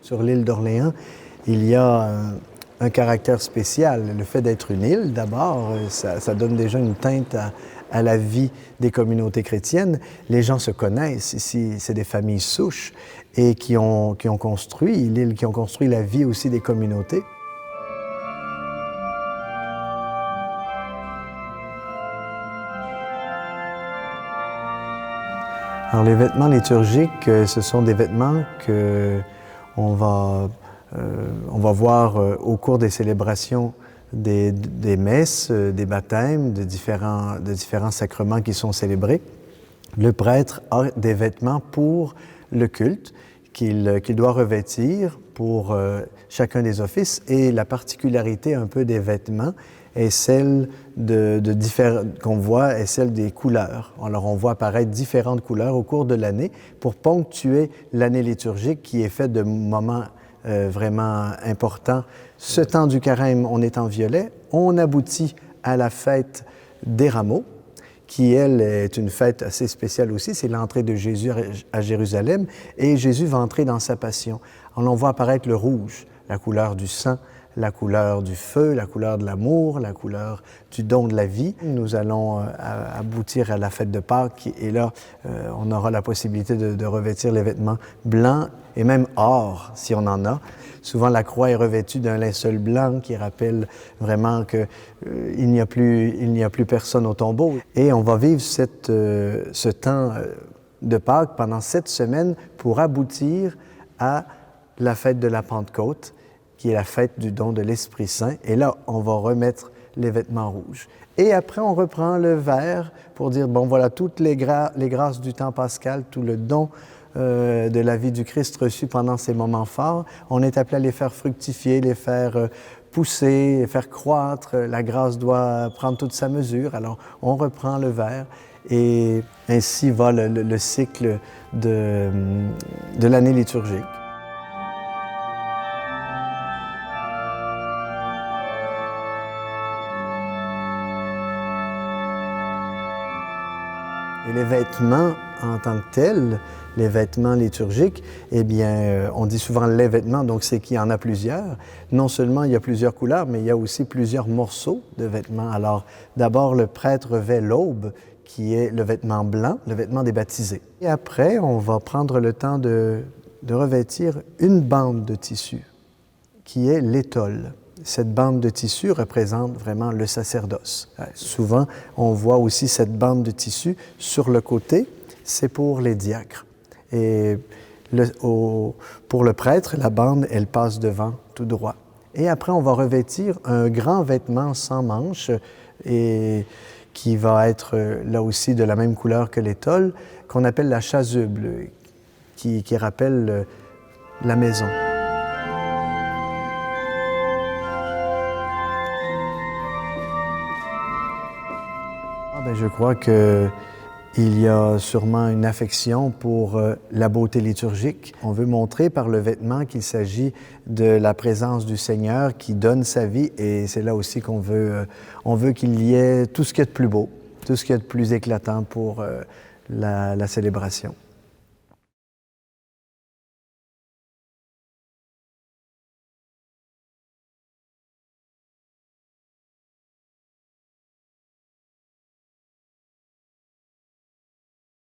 Sur l'île d'Orléans, il y a un caractère spécial. Le fait d'être une île, d'abord, ça donne déjà une teinte à la vie des communautés chrétiennes. Les gens se connaissent ici, c'est des familles souches et qui ont construit l'île, qui ont construit la vie aussi des communautés. Alors les vêtements liturgiques, ce sont des vêtements qu'on va voir au cours des célébrations des messes, des baptêmes, de différents sacrements qui sont célébrés. Le prêtre a des vêtements pour le culte qu'il doit revêtir pour chacun des offices, et la particularité un peu des vêtements est celle qu'on voit est celle des couleurs. Alors on voit apparaître différentes couleurs au cours de l'année pour ponctuer l'année liturgique qui est faite de moments vraiment importants. Ce temps du carême, on est en violet. On aboutit à la fête des Rameaux, qui, elle, est une fête assez spéciale aussi. C'est l'entrée de Jésus à Jérusalem, et Jésus va entrer dans sa passion. On voit apparaître le rouge, la couleur du sang, la couleur du feu, la couleur de l'amour, la couleur du don de la vie. Nous allons aboutir à la fête de Pâques, et là, on aura la possibilité de revêtir les vêtements blancs et même or, si on en a. Souvent, la croix est revêtue d'un linceul blanc qui rappelle vraiment qu'il n'y a plus personne au tombeau. Et on va vivre ce temps de Pâques pendant 7 semaines pour aboutir à la fête de la Pentecôte, qui est la fête du don de l'Esprit Saint. Et là, on va remettre les vêtements rouges. Et après, on reprend le vert pour dire, bon, voilà, toutes les grâces du temps pascal, tout le don de la vie du Christ reçu pendant ces moments forts. On est appelé à les faire fructifier, les faire pousser, les faire croître. La grâce doit prendre toute sa mesure. Alors, on reprend le vert, et ainsi va le cycle de l'année liturgique. Et les vêtements en tant que tels, les vêtements liturgiques, eh bien, on dit souvent les vêtements, donc c'est qu'il y en a plusieurs. Non seulement il y a plusieurs couleurs, mais il y a aussi plusieurs morceaux de vêtements. Alors, d'abord, le prêtre revêt l'aube, qui est le vêtement blanc, le vêtement des baptisés. Et après, on va prendre le temps de revêtir une bande de tissu, qui est l'étole. Cette bande de tissu représente vraiment le sacerdoce. Souvent, on voit aussi cette bande de tissu sur le côté, c'est pour les diacres. Et pour le prêtre, la bande, elle passe devant tout droit. Et après, on va revêtir un grand vêtement sans manches, et qui va être là aussi de la même couleur que l'étole, qu'on appelle la chasuble, qui rappelle la maison. Je crois qu'il y a sûrement une affection pour la beauté liturgique. On veut montrer par le vêtement qu'il s'agit de la présence du Seigneur qui donne sa vie, et c'est là aussi qu'on veut qu'il y ait tout ce qu'il y a de plus beau, tout ce qu'il y a de plus éclatant pour la célébration.